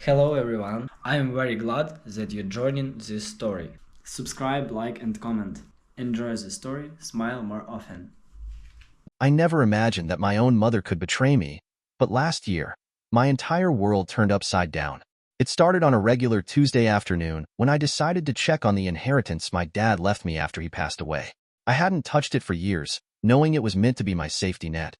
Hello everyone, I am very glad that you're joining this story. Subscribe, like and comment. Enjoy the story, smile more often. I never imagined that my own mother could betray me, but last year, my entire world turned upside down. It started on a regular Tuesday afternoon when I decided to check on the inheritance my dad left me after he passed away. I hadn't touched it for years, knowing it was meant to be my safety net.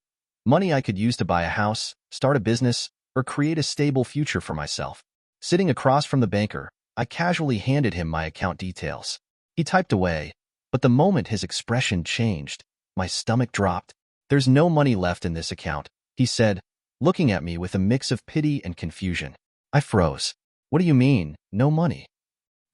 Money I could use to buy a house, start a business, or create a stable future for myself. Sitting across from the banker, I casually handed him my account details. He typed away, but the moment his expression changed, my stomach dropped. "There's no money left in this account," he said, looking at me with a mix of pity and confusion. I froze. "What do you mean, no money?"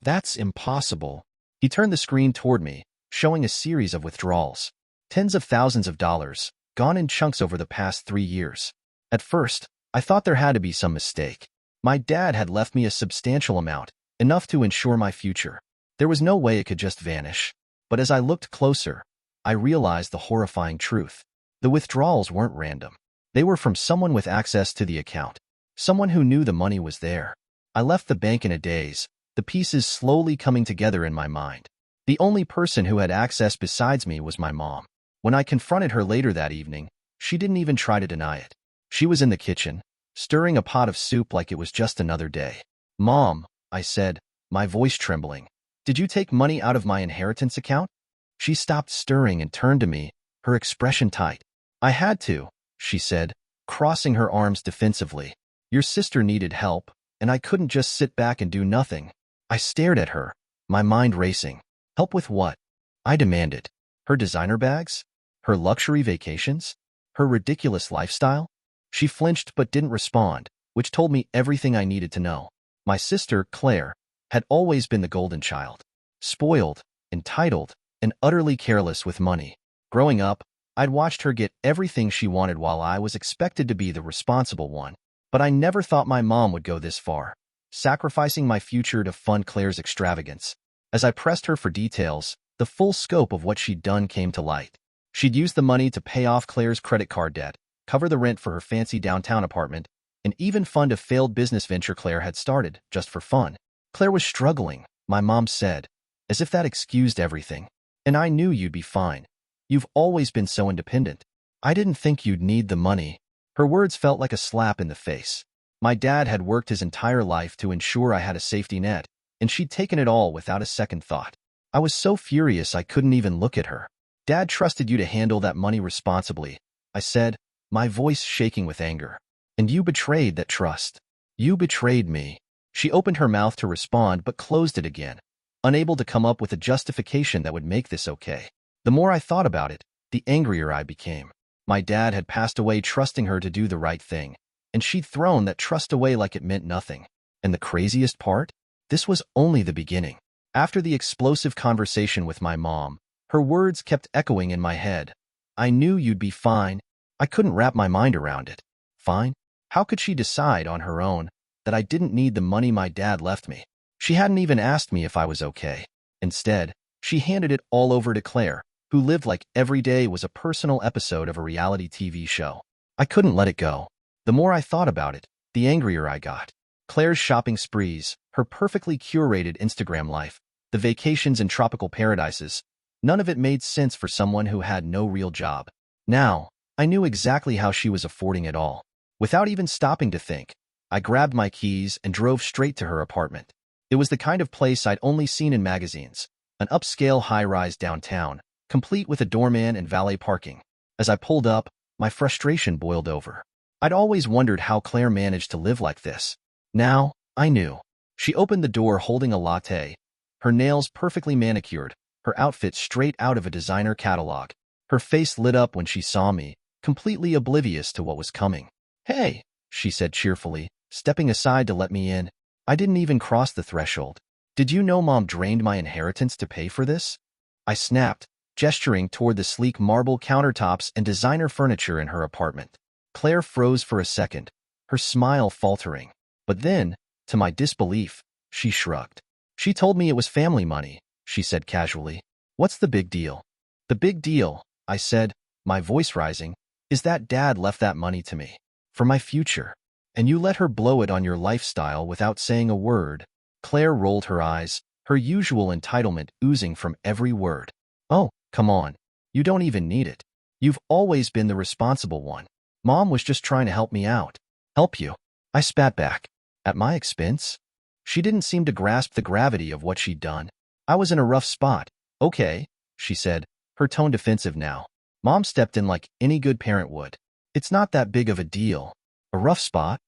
"That's impossible." He turned the screen toward me, showing a series of withdrawals. Tens of thousands of dollars, gone in chunks over the past 3 years. At first, I thought there had to be some mistake. My dad had left me a substantial amount, enough to ensure my future. There was no way it could just vanish. But as I looked closer, I realized the horrifying truth. The withdrawals weren't random. They were from someone with access to the account, someone who knew the money was there. I left the bank in a daze, the pieces slowly coming together in my mind. The only person who had access besides me was my mom. When I confronted her later that evening, she didn't even try to deny it. She was in the kitchen, stirring a pot of soup like it was just another day. "Mom," I said, my voice trembling, "did you take money out of my inheritance account?" She stopped stirring and turned to me, her expression tight. "I had to," she said, crossing her arms defensively. "Your sister needed help, and I couldn't just sit back and do nothing." I stared at her, my mind racing. "Help with what?" I demanded. Her designer bags? Her luxury vacations? Her ridiculous lifestyle? She flinched but didn't respond, which told me everything I needed to know. My sister, Claire, had always been the golden child. Spoiled, entitled, and utterly careless with money. Growing up, I'd watched her get everything she wanted while I was expected to be the responsible one. But I never thought my mom would go this far, sacrificing my future to fund Claire's extravagance. As I pressed her for details, the full scope of what she'd done came to light. She'd used the money to pay off Claire's credit card debt, cover the rent for her fancy downtown apartment, and even fund a failed business venture Claire had started, just for fun. Claire was struggling, my mom said, as if that excused everything. "And I knew you'd be fine. You've always been so independent. I didn't think you'd need the money." Her words felt like a slap in the face. My dad had worked his entire life to ensure I had a safety net, and she'd taken it all without a second thought. I was so furious I couldn't even look at her. "Dad trusted you to handle that money responsibly," I said, my voice shaking with anger. "And you betrayed that trust. You betrayed me." She opened her mouth to respond but closed it again, unable to come up with a justification that would make this okay. The more I thought about it, the angrier I became. My dad had passed away trusting her to do the right thing, and she'd thrown that trust away like it meant nothing. And the craziest part? This was only the beginning. After the explosive conversation with my mom, her words kept echoing in my head. "I knew you'd be fine." I couldn't wrap my mind around it. Fine? How could she decide on her own that I didn't need the money my dad left me? She hadn't even asked me if I was okay. Instead, she handed it all over to Claire, who lived like every day was a personal episode of a reality TV show. I couldn't let it go. The more I thought about it, the angrier I got. Claire's shopping sprees, her perfectly curated Instagram life, the vacations in tropical paradises, none of it made sense for someone who had no real job. Now, I knew exactly how she was affording it all. Without even stopping to think, I grabbed my keys and drove straight to her apartment. It was the kind of place I'd only seen in magazines, an upscale high-rise downtown, complete with a doorman and valet parking. As I pulled up, my frustration boiled over. I'd always wondered how Claire managed to live like this. Now, I knew. She opened the door holding a latte, her nails perfectly manicured, her outfit straight out of a designer catalog. Her face lit up when she saw me, completely oblivious to what was coming. "Hey," she said cheerfully, stepping aside to let me in. I didn't even cross the threshold. "Did you know Mom drained my inheritance to pay for this?" I snapped, gesturing toward the sleek marble countertops and designer furniture in her apartment. Claire froze for a second, her smile faltering. But then, to my disbelief, she shrugged. "She told me it was family money," she said casually. "What's the big deal?" "The big deal," I said, my voice rising, "is that Dad left that money to me. For my future. And you let her blow it on your lifestyle without saying a word. Claire rolled her eyes, her usual entitlement oozing from every word. Oh, come on. You don't even need it. You've always been the responsible one. Mom was just trying to help me out. Help you? I spat back. At my expense? She didn't seem to grasp the gravity of what she'd done. I was in a rough spot. Okay, she said, her tone defensive now. Mom stepped in like any good parent would. It's not that big of a deal. A rough spot?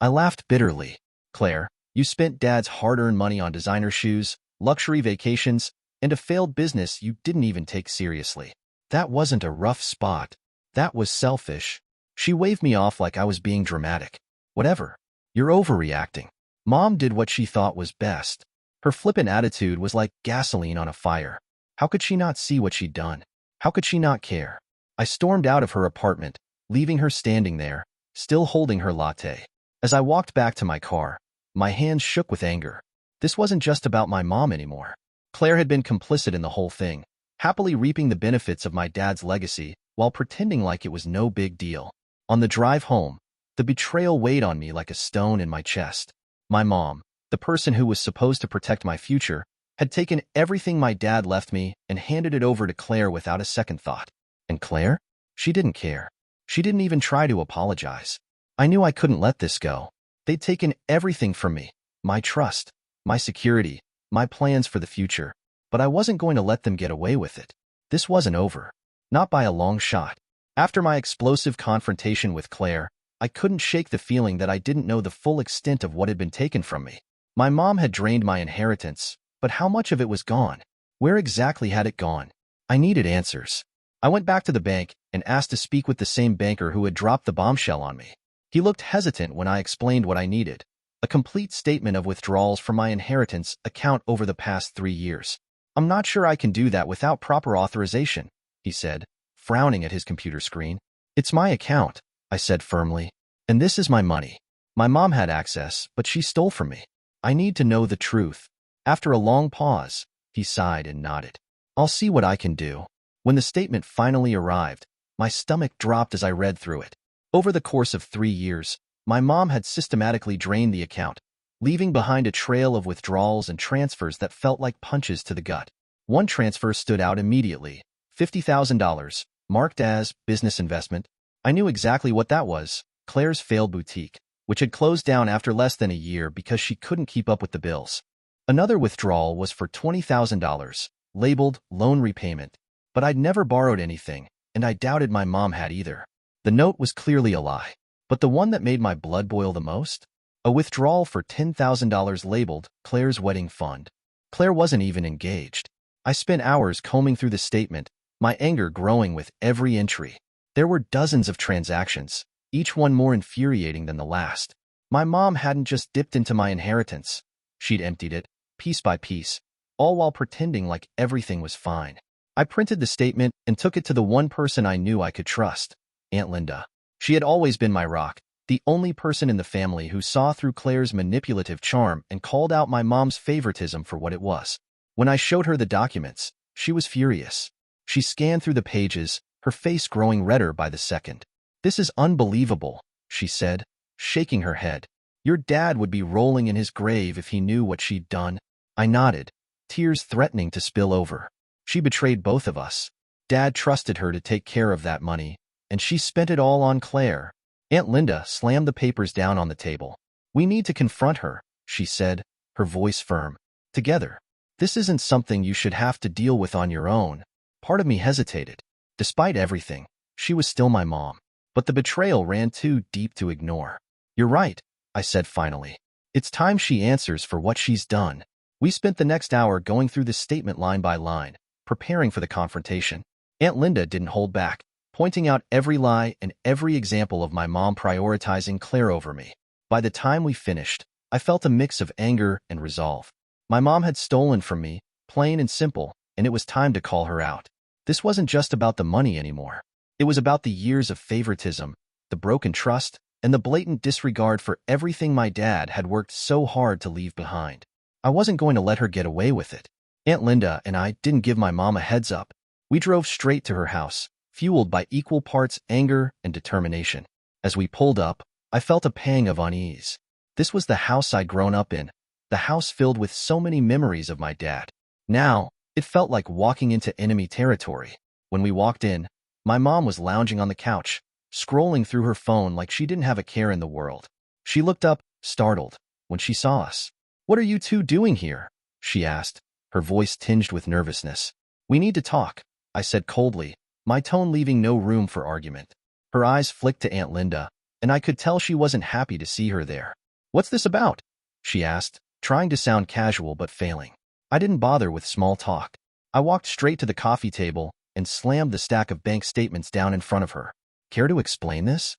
I laughed bitterly. Claire, you spent Dad's hard-earned money on designer shoes, luxury vacations, and a failed business you didn't even take seriously. That wasn't a rough spot. That was selfish. She waved me off like I was being dramatic. Whatever. You're overreacting. Mom did what she thought was best. Her flippant attitude was like gasoline on a fire. How could she not see what she'd done? How could she not care? I stormed out of her apartment, leaving her standing there, still holding her latte. As I walked back to my car, my hands shook with anger. This wasn't just about my mom anymore. Claire had been complicit in the whole thing, happily reaping the benefits of my dad's legacy while pretending like it was no big deal. On the drive home, the betrayal weighed on me like a stone in my chest. My mom, the person who was supposed to protect my future, had taken everything my dad left me and handed it over to Claire without a second thought. And Claire? She didn't care. She didn't even try to apologize. I knew I couldn't let this go. They'd taken everything from me, my trust, my security, my plans for the future, but I wasn't going to let them get away with it. This wasn't over. Not by a long shot. After my explosive confrontation with Claire, I couldn't shake the feeling that I didn't know the full extent of what had been taken from me. My mom had drained my inheritance, but how much of it was gone? Where exactly had it gone? I needed answers. I went back to the bank and asked to speak with the same banker who had dropped the bombshell on me. He looked hesitant when I explained what I needed. A complete statement of withdrawals from my inheritance account over the past 3 years. I'm not sure I can do that without proper authorization, he said, frowning at his computer screen. It's my account, I said firmly. And this is my money. My mom had access, but she stole from me. I need to know the truth. After a long pause, he sighed and nodded. I'll see what I can do. When the statement finally arrived, my stomach dropped as I read through it. Over the course of 3 years, my mom had systematically drained the account, leaving behind a trail of withdrawals and transfers that felt like punches to the gut. One transfer stood out immediately, $50,000, marked as business investment. I knew exactly what that was, Claire's failed boutique, which had closed down after less than a year because she couldn't keep up with the bills. Another withdrawal was for $20,000, labeled loan repayment, but I'd never borrowed anything, and I doubted my mom had either. The note was clearly a lie, but the one that made my blood boil the most? A withdrawal for $10,000 labeled Claire's wedding fund. Claire wasn't even engaged. I spent hours combing through the statement, my anger growing with every entry. There were dozens of transactions, each one more infuriating than the last. My mom hadn't just dipped into my inheritance. She'd emptied it, piece by piece, all while pretending like everything was fine. I printed the statement and took it to the one person I knew I could trust, Aunt Linda. She had always been my rock, the only person in the family who saw through Claire's manipulative charm and called out my mom's favoritism for what it was. When I showed her the documents, she was furious. She scanned through the pages, her face growing redder by the second. This is unbelievable, she said, shaking her head. Your dad would be rolling in his grave if he knew what she'd done. I nodded, tears threatening to spill over. She betrayed both of us. Dad trusted her to take care of that money, and she spent it all on Claire. Aunt Linda slammed the papers down on the table. We need to confront her, she said, her voice firm. Together. This isn't something you should have to deal with on your own. Part of me hesitated. Despite everything, she was still my mom. But the betrayal ran too deep to ignore. You're right, I said finally. It's time she answers for what she's done. We spent the next hour going through this statement line by line, preparing for the confrontation. Aunt Linda didn't hold back, pointing out every lie and every example of my mom prioritizing Claire over me. By the time we finished, I felt a mix of anger and resolve. My mom had stolen from me, plain and simple, and it was time to call her out. This wasn't just about the money anymore. It was about the years of favoritism, the broken trust, and the blatant disregard for everything my dad had worked so hard to leave behind. I wasn't going to let her get away with it. Aunt Linda and I didn't give my mom a heads up. We drove straight to her house, fueled by equal parts anger and determination. As we pulled up, I felt a pang of unease. This was the house I'd grown up in, the house filled with so many memories of my dad. Now, it felt like walking into enemy territory. When we walked in, my mom was lounging on the couch, scrolling through her phone like she didn't have a care in the world. She looked up, startled, when she saw us. "What are you two doing here?" she asked, her voice tinged with nervousness. "We need to talk," I said coldly, my tone leaving no room for argument. Her eyes flicked to Aunt Linda, and I could tell she wasn't happy to see her there. "What's this about?" she asked, trying to sound casual but failing. I didn't bother with small talk. I walked straight to the coffee table and slammed the stack of bank statements down in front of her. "Care to explain this?"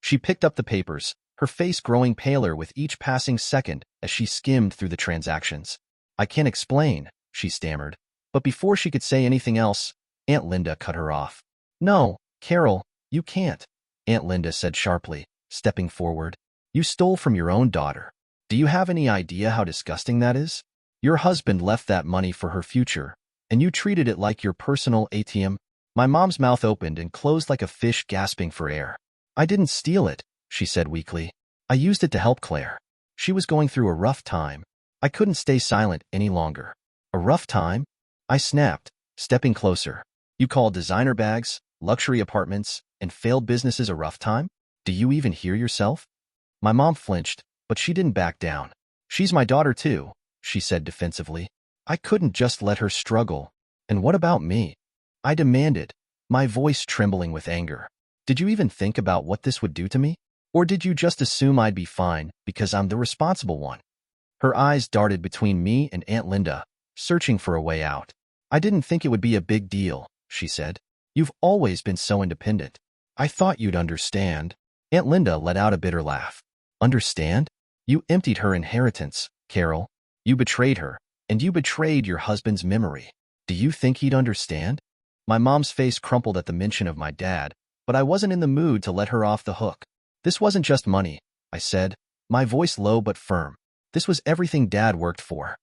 She picked up the papers, her face growing paler with each passing second as she skimmed through the transactions. "I can't explain," she stammered. But before she could say anything else, Aunt Linda cut her off. "No, Carol, you can't," Aunt Linda said sharply, stepping forward. "You stole from your own daughter. Do you have any idea how disgusting that is? Your husband left that money for her future, and you treated it like your personal ATM." My mom's mouth opened and closed like a fish gasping for air. "I didn't steal it," she said weakly. "I used it to help Claire. She was going through a rough time." I couldn't stay silent any longer. "A rough time?" I snapped, stepping closer. "You call designer bags, luxury apartments, and failed businesses a rough time? Do you even hear yourself?" My mom flinched, but she didn't back down. "She's my daughter too," she said defensively. I couldn't just let her struggle. "And what about me?" I demanded, my voice trembling with anger. "Did you even think about what this would do to me? Or did you just assume I'd be fine because I'm the responsible one?" Her eyes darted between me and Aunt Linda, searching for a way out. "I didn't think it would be a big deal," she said. "You've always been so independent. I thought you'd understand." Aunt Linda let out a bitter laugh. "Understand? You emptied her inheritance, Carol. You betrayed her, and you betrayed your husband's memory. Do you think he'd understand?" My mom's face crumpled at the mention of my dad, but I wasn't in the mood to let her off the hook. "This wasn't just money," I said, my voice low but firm. "This was everything Dad worked for.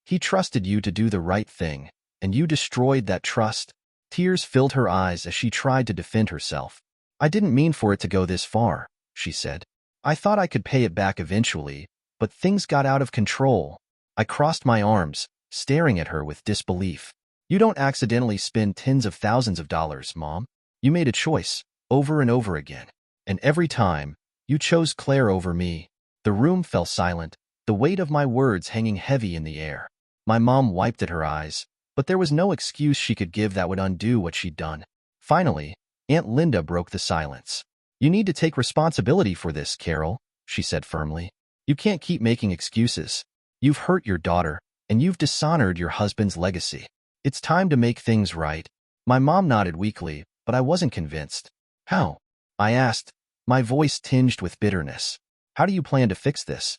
He trusted you to do the right thing, and you destroyed that trust." Tears filled her eyes as she tried to defend herself. "I didn't mean for it to go this far," she said. "I thought I could pay it back eventually, but things got out of control." I crossed my arms, staring at her with disbelief. "You don't accidentally spend tens of thousands of dollars, Mom. You made a choice, over and over again. And every time, you chose Claire over me." The room fell silent, the weight of my words hanging heavy in the air. My mom wiped at her eyes, but there was no excuse she could give that would undo what she'd done. Finally, Aunt Linda broke the silence. "You need to take responsibility for this, Carol," she said firmly. "You can't keep making excuses. You've hurt your daughter, and you've dishonored your husband's legacy. It's time to make things right." My mom nodded weakly, but I wasn't convinced. "How?" I asked, my voice tinged with bitterness. "How do you plan to fix this?"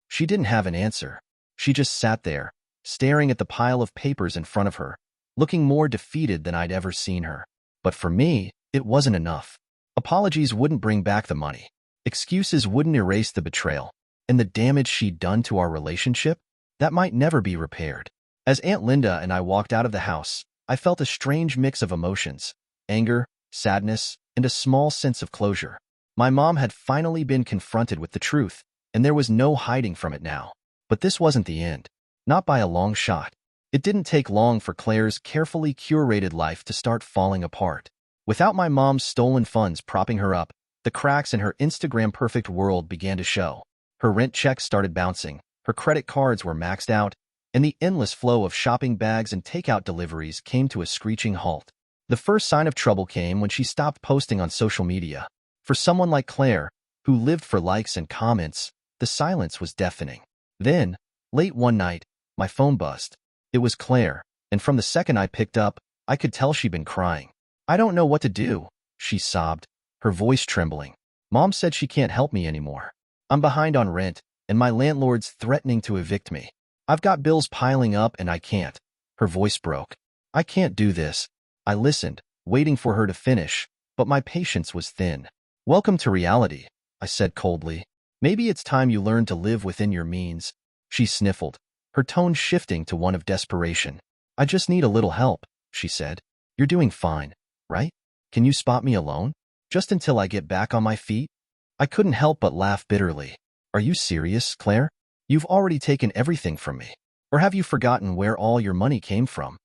She didn't have an answer. She just sat there, staring at the pile of papers in front of her, looking more defeated than I'd ever seen her. But for me, it wasn't enough. Apologies wouldn't bring back the money. Excuses wouldn't erase the betrayal. And the damage she'd done to our relationship, that might never be repaired. As Aunt Linda and I walked out of the house, I felt a strange mix of emotions: anger, sadness, and a small sense of closure. My mom had finally been confronted with the truth, and there was no hiding from it now. But this wasn't the end. Not by a long shot. It didn't take long for Claire's carefully curated life to start falling apart. Without my mom's stolen funds propping her up, the cracks in her Instagram-perfect world began to show. Her rent checks started bouncing, her credit cards were maxed out, and the endless flow of shopping bags and takeout deliveries came to a screeching halt. The first sign of trouble came when she stopped posting on social media. For someone like Claire, who lived for likes and comments, the silence was deafening. Then, late one night, my phone buzzed. It was Claire, and from the second I picked up, I could tell she'd been crying. "I don't know what to do," she sobbed, her voice trembling. "Mom said she can't help me anymore. I'm behind on rent, and my landlord's threatening to evict me. I've got bills piling up and I can't." Her voice broke. "I can't do this." I listened, waiting for her to finish, but my patience was thin. "Welcome to reality," I said coldly. "Maybe it's time you learn to live within your means." She sniffled, her tone shifting to one of desperation. "I just need a little help," she said. "You're doing fine, right? Can you spot me alone? Just until I get back on my feet?" I couldn't help but laugh bitterly. Are you serious, Claire? You've already taken everything from me. Or have you forgotten where all your money came from?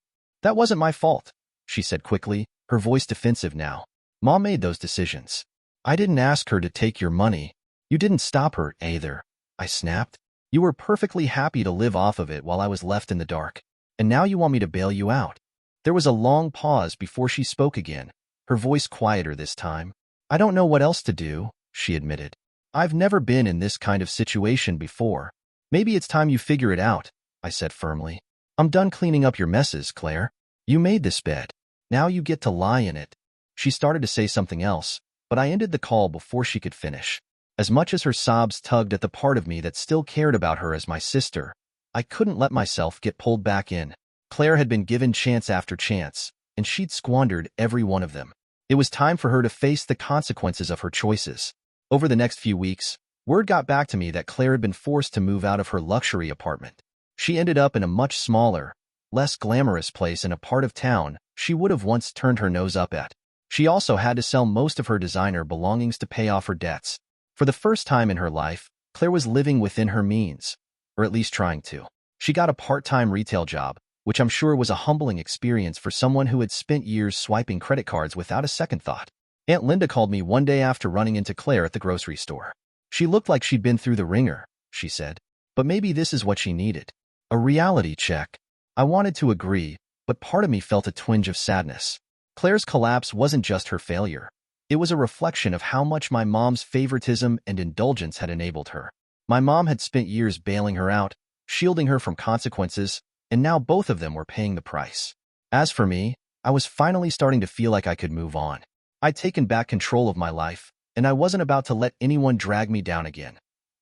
That wasn't my fault, she said quickly, her voice defensive now. Mom made those decisions. I didn't ask her to take your money. You didn't stop her, either, I snapped. You were perfectly happy to live off of it while I was left in the dark. And now you want me to bail you out. There was a long pause before she spoke again, her voice quieter this time. I don't know what else to do, she admitted. I've never been in this kind of situation before. Maybe it's time you figure it out, I said firmly. I'm done cleaning up your messes, Claire. You made this bed. Now you get to lie in it. She started to say something else, but I ended the call before she could finish. As much as her sobs tugged at the part of me that still cared about her as my sister, I couldn't let myself get pulled back in. Claire had been given chance after chance, and she'd squandered every one of them. It was time for her to face the consequences of her choices. Over the next few weeks, word got back to me that Claire had been forced to move out of her luxury apartment. She ended up in a much smaller, less glamorous place in a part of town she would have once turned her nose up at. She also had to sell most of her designer belongings to pay off her debts. For the first time in her life, Claire was living within her means, or at least trying to. She got a part-time retail job, which I'm sure was a humbling experience for someone who had spent years swiping credit cards without a second thought. Aunt Linda called me one day after running into Claire at the grocery store. She looked like she'd been through the ringer, she said, but maybe this is what she needed. A reality check. I wanted to agree, but part of me felt a twinge of sadness. Claire's collapse wasn't just her failure. It was a reflection of how much my mom's favoritism and indulgence had enabled her. My mom had spent years bailing her out, shielding her from consequences, and now both of them were paying the price. As for me, I was finally starting to feel like I could move on. I'd taken back control of my life, and I wasn't about to let anyone drag me down again.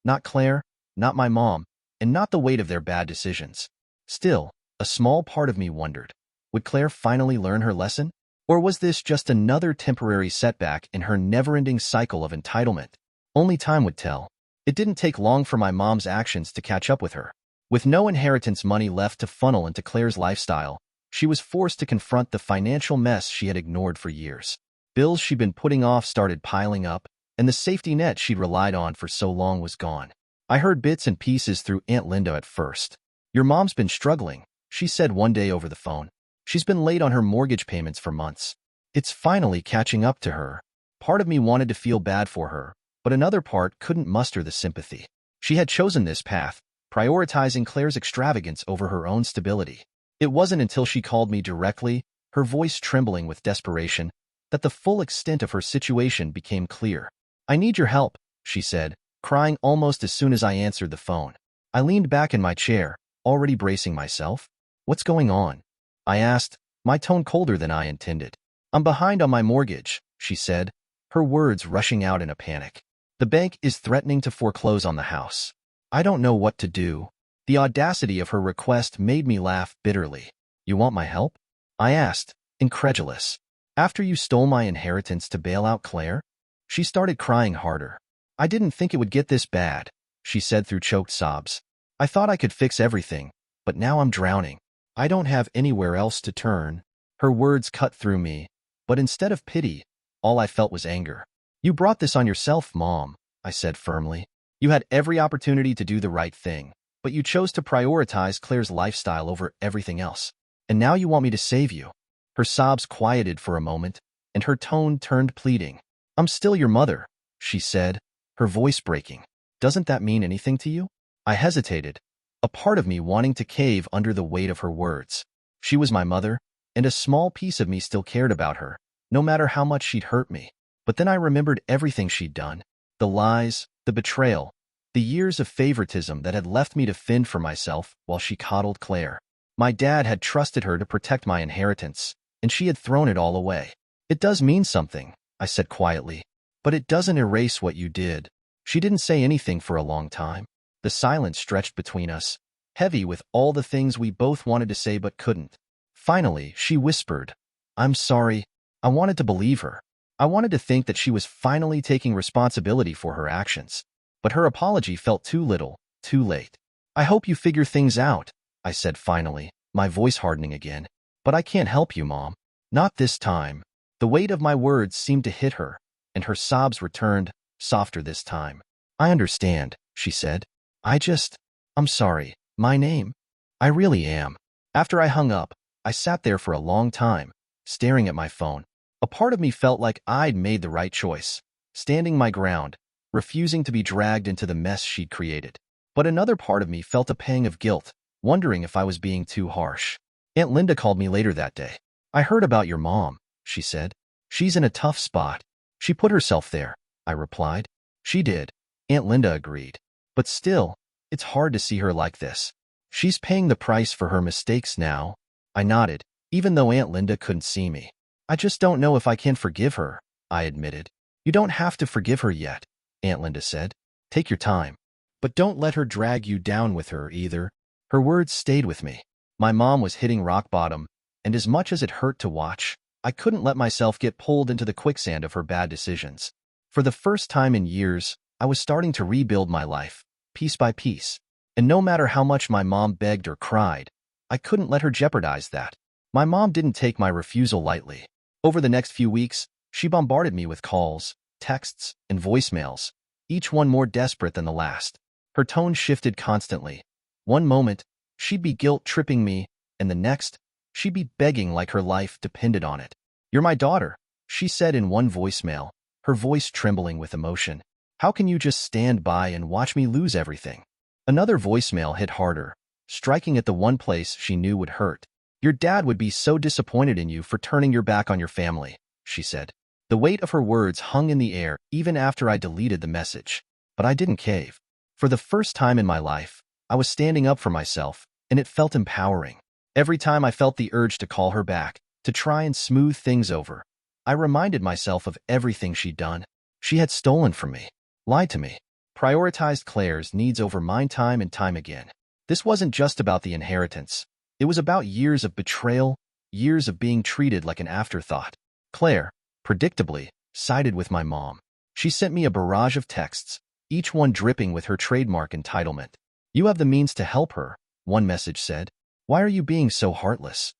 Not Claire, not my mom, and not the weight of their bad decisions. Still, a small part of me wondered, would Claire finally learn her lesson? Or was this just another temporary setback in her never-ending cycle of entitlement? Only time would tell. It didn't take long for my mom's actions to catch up with her. With no inheritance money left to funnel into Claire's lifestyle, she was forced to confront the financial mess she had ignored for years. Bills she'd been putting off started piling up, and the safety net she'd relied on for so long was gone. I heard bits and pieces through Aunt Linda at first. Your mom's been struggling, she said one day over the phone. She's been late on her mortgage payments for months. It's finally catching up to her. Part of me wanted to feel bad for her, but another part couldn't muster the sympathy. She had chosen this path, prioritizing Claire's extravagance over her own stability. It wasn't until she called me directly, her voice trembling with desperation, that the full extent of her situation became clear. I need your help, she said, crying almost as soon as I answered the phone. I leaned back in my chair, already bracing myself. What's going on? I asked, my tone colder than I intended. I'm behind on my mortgage, she said, her words rushing out in a panic. The bank is threatening to foreclose on the house. I don't know what to do. The audacity of her request made me laugh bitterly. You want my help? I asked, incredulous. After you stole my inheritance to bail out Claire? She started crying harder. I didn't think it would get this bad, she said through choked sobs. I thought I could fix everything, but now I'm drowning. I don't have anywhere else to turn. Her words cut through me, but instead of pity, all I felt was anger. You brought this on yourself, Mom, I said firmly. You had every opportunity to do the right thing, but you chose to prioritize Claire's lifestyle over everything else. And now you want me to save you. Her sobs quieted for a moment, and her tone turned pleading. I'm still your mother, she said, her voice breaking. Doesn't that mean anything to you? I hesitated, a part of me wanting to cave under the weight of her words. She was my mother, and a small piece of me still cared about her, no matter how much she'd hurt me. But then I remembered everything she'd done. The lies, the betrayal, the years of favoritism that had left me to fend for myself while she coddled Claire. My dad had trusted her to protect my inheritance, and she had thrown it all away. It does mean something, I said quietly, but it doesn't erase what you did. She didn't say anything for a long time. The silence stretched between us, heavy with all the things we both wanted to say but couldn't. Finally, she whispered, I'm sorry. I wanted to believe her. I wanted to think that she was finally taking responsibility for her actions. But her apology felt too little, too late. I hope you figure things out, I said finally, my voice hardening again. But I can't help you, Mom. Not this time. The weight of my words seemed to hit her, and her sobs returned, softer this time. I understand, she said. I'm sorry. My name? I really am. After I hung up, I sat there for a long time, staring at my phone. A part of me felt like I'd made the right choice, standing my ground, refusing to be dragged into the mess she'd created. But another part of me felt a pang of guilt, wondering if I was being too harsh. Aunt Linda called me later that day. I heard about your mom, she said. She's in a tough spot. She put herself there, I replied. She did, Aunt Linda agreed. But still, it's hard to see her like this. She's paying the price for her mistakes now. I nodded, even though Aunt Linda couldn't see me. I just don't know if I can forgive her, I admitted. You don't have to forgive her yet, Aunt Linda said. Take your time. But don't let her drag you down with her either. Her words stayed with me. My mom was hitting rock bottom, and as much as it hurt to watch, I couldn't let myself get pulled into the quicksand of her bad decisions. For the first time in years, I was starting to rebuild my life, piece by piece. And no matter how much my mom begged or cried, I couldn't let her jeopardize that. My mom didn't take my refusal lightly. Over the next few weeks, she bombarded me with calls, texts, and voicemails, each one more desperate than the last. Her tone shifted constantly. One moment, she'd be guilt-tripping me, and the next, she'd be begging like her life depended on it. You're my daughter, she said in one voicemail, her voice trembling with emotion. How can you just stand by and watch me lose everything? Another voicemail hit harder, striking at the one place she knew would hurt. Your dad would be so disappointed in you for turning your back on your family, she said. The weight of her words hung in the air even after I deleted the message. But I didn't cave. For the first time in my life, I was standing up for myself, and it felt empowering. Every time I felt the urge to call her back, to try and smooth things over, I reminded myself of everything she'd done. She had stolen from me, lied to me, prioritized Claire's needs over mine time and time again. This wasn't just about the inheritance. It was about years of betrayal, years of being treated like an afterthought. Claire, predictably, sided with my mom. She sent me a barrage of texts, each one dripping with her trademark entitlement. You have the means to help her, one message said. Why are you being so heartless?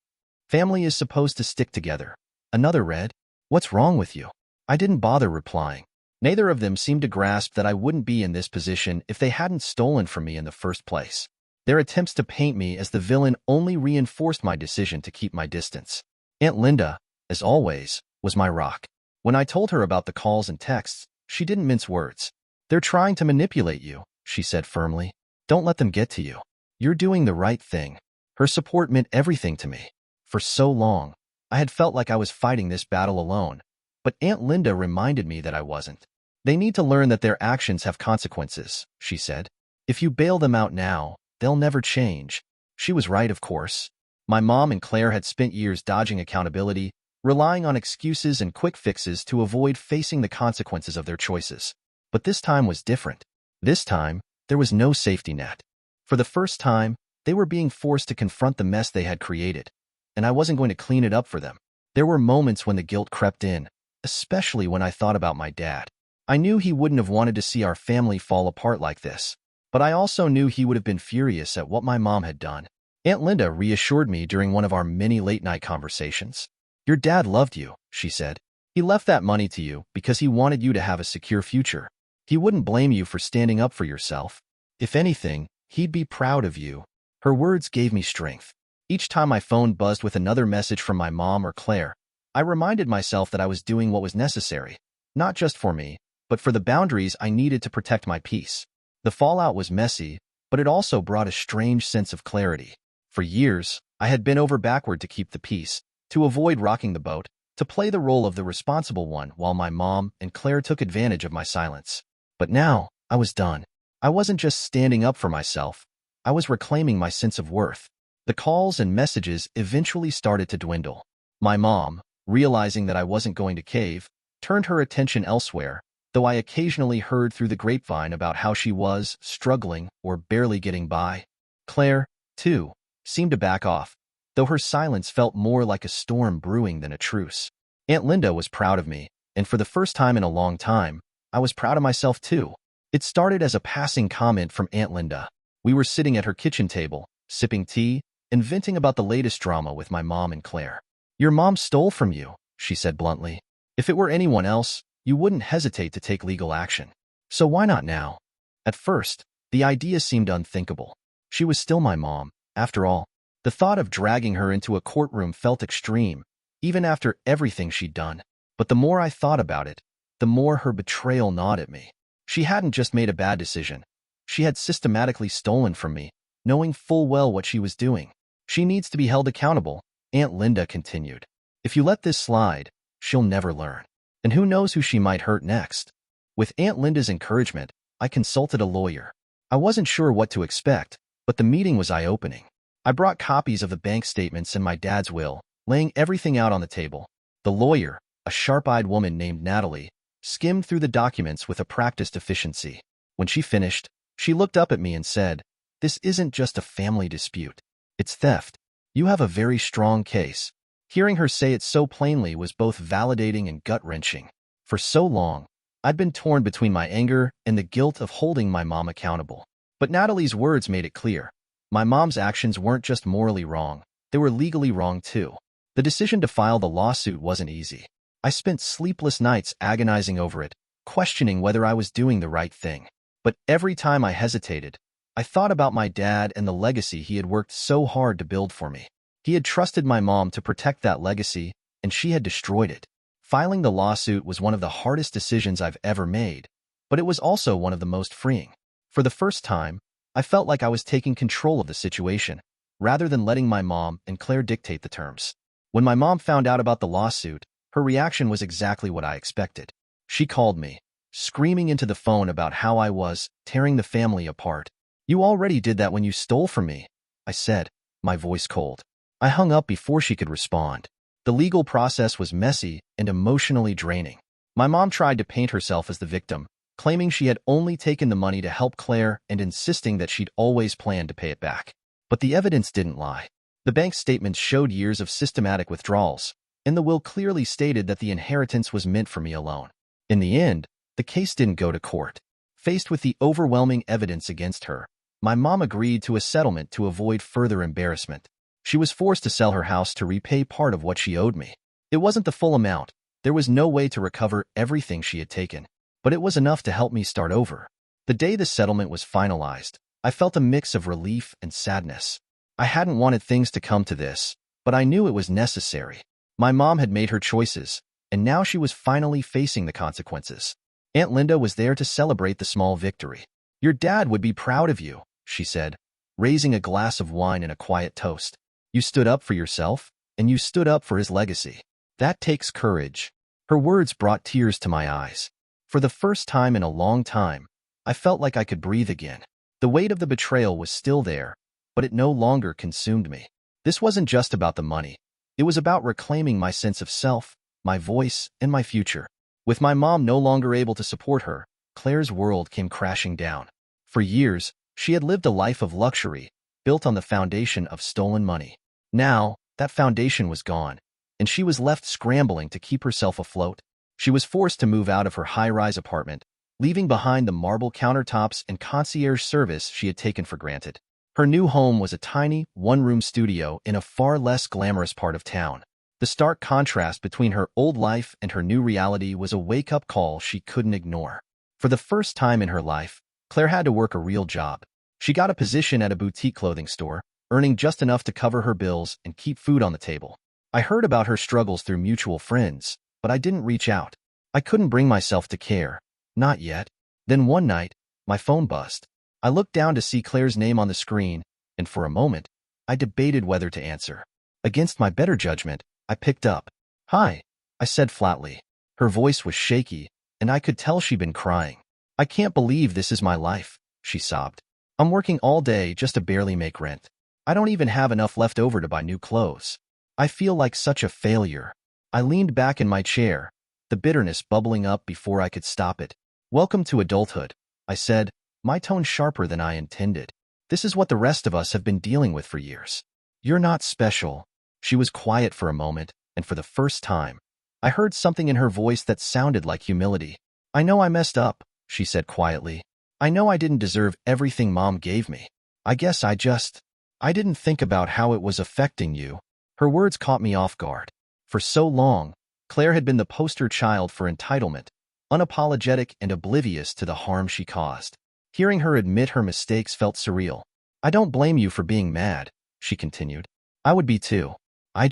Family is supposed to stick together. Another read, what's wrong with you? I didn't bother replying. Neither of them seemed to grasp that I wouldn't be in this position if they hadn't stolen from me in the first place. Their attempts to paint me as the villain only reinforced my decision to keep my distance. Aunt Linda, as always, was my rock. When I told her about the calls and texts, she didn't mince words. They're trying to manipulate you, she said firmly. Don't let them get to you. You're doing the right thing. Her support meant everything to me. For so long, I had felt like I was fighting this battle alone. But Aunt Linda reminded me that I wasn't. They need to learn that their actions have consequences, she said. If you bail them out now, they'll never change. She was right, of course. My mom and Claire had spent years dodging accountability, relying on excuses and quick fixes to avoid facing the consequences of their choices. But this time was different. This time, there was no safety net. For the first time, they were being forced to confront the mess they had created, and I wasn't going to clean it up for them. There were moments when the guilt crept in, especially when I thought about my dad. I knew he wouldn't have wanted to see our family fall apart like this, but I also knew he would have been furious at what my mom had done. Aunt Linda reassured me during one of our many late-night conversations. Your dad loved you, she said. He left that money to you because he wanted you to have a secure future. He wouldn't blame you for standing up for yourself. If anything, he'd be proud of you. Her words gave me strength. Each time my phone buzzed with another message from my mom or Claire, I reminded myself that I was doing what was necessary, not just for me, but for the boundaries I needed to protect my peace. The fallout was messy, but it also brought a strange sense of clarity. For years, I had bent over backward to keep the peace, to avoid rocking the boat, to play the role of the responsible one while my mom and Claire took advantage of my silence. But now, I was done. I wasn't just standing up for myself. I was reclaiming my sense of worth. The calls and messages eventually started to dwindle. My mom, realizing that I wasn't going to cave, turned her attention elsewhere, though I occasionally heard through the grapevine about how she was struggling or barely getting by. Claire, too, seemed to back off, though her silence felt more like a storm brewing than a truce. Aunt Linda was proud of me, and for the first time in a long time, I was proud of myself too. It started as a passing comment from Aunt Linda. We were sitting at her kitchen table, sipping tea, and venting about the latest drama with my mom and Claire. Your mom stole from you, she said bluntly. If it were anyone else, you wouldn't hesitate to take legal action. So why not now? At first, the idea seemed unthinkable. She was still my mom, after all. The thought of dragging her into a courtroom felt extreme, even after everything she'd done. But the more I thought about it, the more her betrayal gnawed at me. She hadn't just made a bad decision. She had systematically stolen from me, knowing full well what she was doing. She needs to be held accountable, Aunt Linda continued. If you let this slide, she'll never learn. And who knows who she might hurt next? With Aunt Linda's encouragement, I consulted a lawyer. I wasn't sure what to expect, but the meeting was eye-opening. I brought copies of the bank statements and my dad's will, laying everything out on the table. The lawyer, a sharp-eyed woman named Natalie, skimmed through the documents with a practiced efficiency. When she finished, she looked up at me and said, "This isn't just a family dispute. It's theft. You have a very strong case." Hearing her say it so plainly was both validating and gut-wrenching. For so long, I'd been torn between my anger and the guilt of holding my mom accountable. But Natalie's words made it clear. My mom's actions weren't just morally wrong, they were legally wrong too. The decision to file the lawsuit wasn't easy. I spent sleepless nights agonizing over it, questioning whether I was doing the right thing. But every time I hesitated, I thought about my dad and the legacy he had worked so hard to build for me. He had trusted my mom to protect that legacy, and she had destroyed it. Filing the lawsuit was one of the hardest decisions I've ever made, but it was also one of the most freeing. For the first time, I felt like I was taking control of the situation, rather than letting my mom and Claire dictate the terms. When my mom found out about the lawsuit, her reaction was exactly what I expected. She called me, screaming into the phone about how I was tearing the family apart. "You already did that when you stole from me," I said, my voice cold. I hung up before she could respond. The legal process was messy and emotionally draining. My mom tried to paint herself as the victim, claiming she had only taken the money to help Claire and insisting that she'd always planned to pay it back. But the evidence didn't lie. The bank statements showed years of systematic withdrawals, and the will clearly stated that the inheritance was meant for me alone. In the end, the case didn't go to court. Faced with the overwhelming evidence against her, my mom agreed to a settlement to avoid further embarrassment. She was forced to sell her house to repay part of what she owed me. It wasn't the full amount. There was no way to recover everything she had taken, but it was enough to help me start over. The day the settlement was finalized, I felt a mix of relief and sadness. I hadn't wanted things to come to this, but I knew it was necessary. My mom had made her choices, and now she was finally facing the consequences. Aunt Linda was there to celebrate the small victory. "Your dad would be proud of you," she said, raising a glass of wine in a quiet toast. "You stood up for yourself, and you stood up for his legacy. That takes courage." Her words brought tears to my eyes. For the first time in a long time, I felt like I could breathe again. The weight of the betrayal was still there, but it no longer consumed me. This wasn't just about the money. It was about reclaiming my sense of self, my voice, and my future. With my mom no longer able to support her, Claire's world came crashing down. For years, she had lived a life of luxury, built on the foundation of stolen money. Now, that foundation was gone, and she was left scrambling to keep herself afloat. She was forced to move out of her high-rise apartment, leaving behind the marble countertops and concierge service she had taken for granted. Her new home was a tiny, one-room studio in a far less glamorous part of town. The stark contrast between her old life and her new reality was a wake-up call she couldn't ignore. For the first time in her life, Claire had to work a real job. She got a position at a boutique clothing store, earning just enough to cover her bills and keep food on the table. I heard about her struggles through mutual friends, but I didn't reach out. I couldn't bring myself to care. Not yet. Then one night, my phone buzzed. I looked down to see Claire's name on the screen, and for a moment, I debated whether to answer. Against my better judgment, I picked up. "Hi," I said flatly. Her voice was shaky, and I could tell she'd been crying. "I can't believe this is my life," she sobbed. "I'm working all day just to barely make rent. I don't even have enough left over to buy new clothes. I feel like such a failure." I leaned back in my chair, the bitterness bubbling up before I could stop it. "Welcome to adulthood," I said, my tone sharper than I intended. "This is what the rest of us have been dealing with for years. You're not special." She was quiet for a moment, and for the first time, I heard something in her voice that sounded like humility. "I know I messed up," she said quietly. "I know I didn't deserve everything Mom gave me. I guess I didn't think about how it was affecting you." Her words caught me off guard. For so long, Claire had been the poster child for entitlement, unapologetic and oblivious to the harm she caused. Hearing her admit her mistakes felt surreal. "I don't blame you for being mad," she continued. "I would be too. I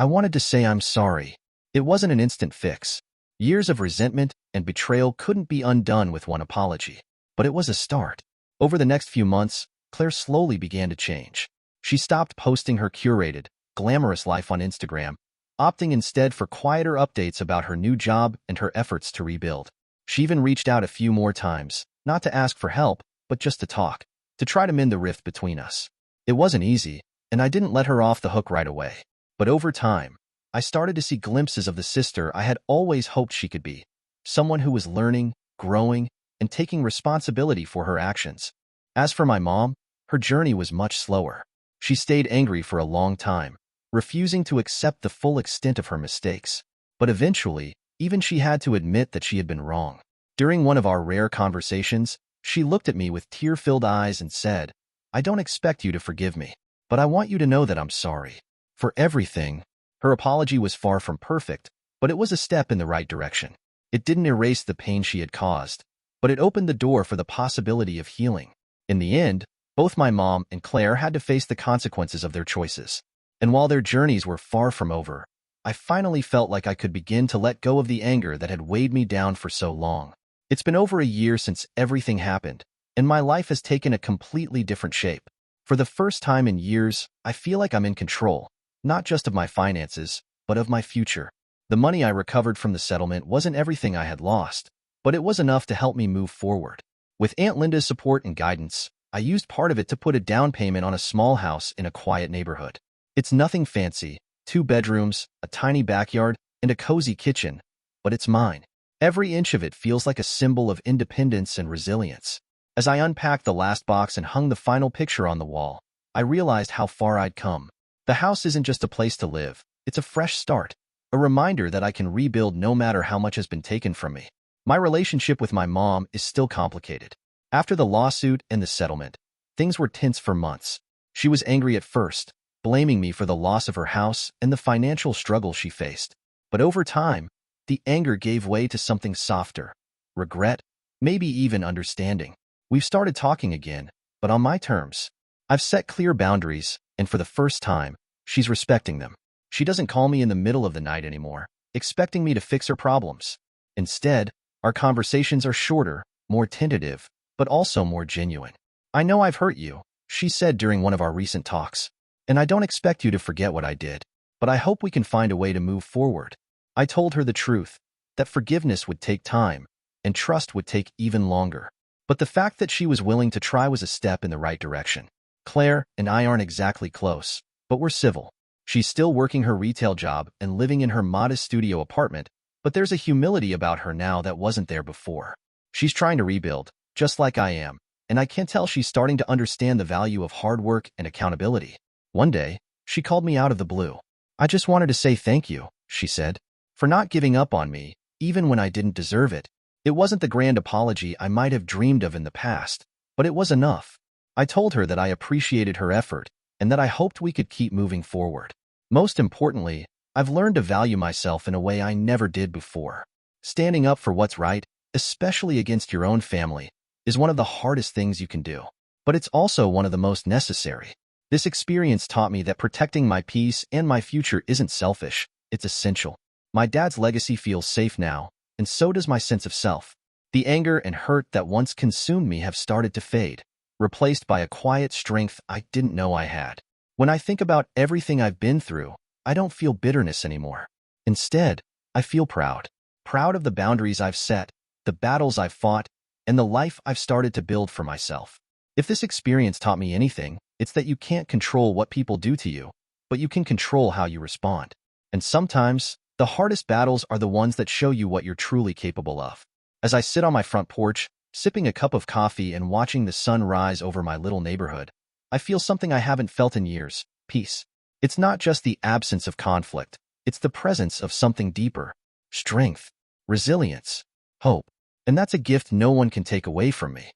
wanted to say I'm sorry. It wasn't an instant fix. Years of resentment and betrayal couldn't be undone with one apology. But it was a start." Over the next few months, Claire slowly began to change. She stopped posting her curated, glamorous life on Instagram, opting instead for quieter updates about her new job and her efforts to rebuild. She even reached out a few more times, not to ask for help, but just to talk, to try to mend the rift between us. It wasn't easy, and I didn't let her off the hook right away. But over time, I started to see glimpses of the sister I had always hoped she could be, someone who was learning, growing, and taking responsibility for her actions. As for my mom, her journey was much slower. She stayed angry for a long time, refusing to accept the full extent of her mistakes. But eventually, even she had to admit that she had been wrong. During one of our rare conversations, she looked at me with tear-filled eyes and said, "I don't expect you to forgive me, but I want you to know that I'm sorry for everything." Her apology was far from perfect, but it was a step in the right direction. It didn't erase the pain she had caused, but it opened the door for the possibility of healing. In the end, both my mom and Claire had to face the consequences of their choices. And while their journeys were far from over, I finally felt like I could begin to let go of the anger that had weighed me down for so long. It's been over a year since everything happened, and my life has taken a completely different shape. For the first time in years, I feel like I'm in control, not just of my finances, but of my future. The money I recovered from the settlement wasn't everything I had lost, but it was enough to help me move forward. With Aunt Linda's support and guidance, I used part of it to put a down payment on a small house in a quiet neighborhood. It's nothing fancy, 2 bedrooms, a tiny backyard, and a cozy kitchen, but it's mine. Every inch of it feels like a symbol of independence and resilience. As I unpacked the last box and hung the final picture on the wall, I realized how far I'd come. The house isn't just a place to live, it's a fresh start, a reminder that I can rebuild no matter how much has been taken from me. My relationship with my mom is still complicated. After the lawsuit and the settlement, things were tense for months. She was angry at first, blaming me for the loss of her house and the financial struggle she faced. But over time, the anger gave way to something softer, regret, maybe even understanding. We've started talking again, but on my terms. I've set clear boundaries, and for the first time, she's respecting them. She doesn't call me in the middle of the night anymore, expecting me to fix her problems. Instead, our conversations are shorter, more tentative, but also more genuine. "I know I've hurt you," she said during one of our recent talks, "and I don't expect you to forget what I did, but I hope we can find a way to move forward." I told her the truth, that forgiveness would take time, and trust would take even longer. But the fact that she was willing to try was a step in the right direction. Claire and I aren't exactly close, but we're civil. She's still working her retail job and living in her modest studio apartment, but there's a humility about her now that wasn't there before. She's trying to rebuild, just like I am, and I can tell she's starting to understand the value of hard work and accountability. One day, she called me out of the blue. "I just wanted to say thank you," she said, "for not giving up on me, even when I didn't deserve it." It wasn't the grand apology I might have dreamed of in the past, but it was enough. I told her that I appreciated her effort and that I hoped we could keep moving forward. Most importantly, I've learned to value myself in a way I never did before. Standing up for what's right, especially against your own family, is one of the hardest things you can do. But it's also one of the most necessary. This experience taught me that protecting my peace and my future isn't selfish, it's essential. My dad's legacy feels safe now, and so does my sense of self. The anger and hurt that once consumed me have started to fade, replaced by a quiet strength I didn't know I had. When I think about everything I've been through, I don't feel bitterness anymore. Instead, I feel proud. Proud of the boundaries I've set, the battles I've fought, and the life I've started to build for myself. If this experience taught me anything, it's that you can't control what people do to you, but you can control how you respond. And sometimes, the hardest battles are the ones that show you what you're truly capable of. As I sit on my front porch, sipping a cup of coffee and watching the sun rise over my little neighborhood, I feel something I haven't felt in years: peace. It's not just the absence of conflict, it's the presence of something deeper: strength, resilience, hope. And that's a gift no one can take away from me.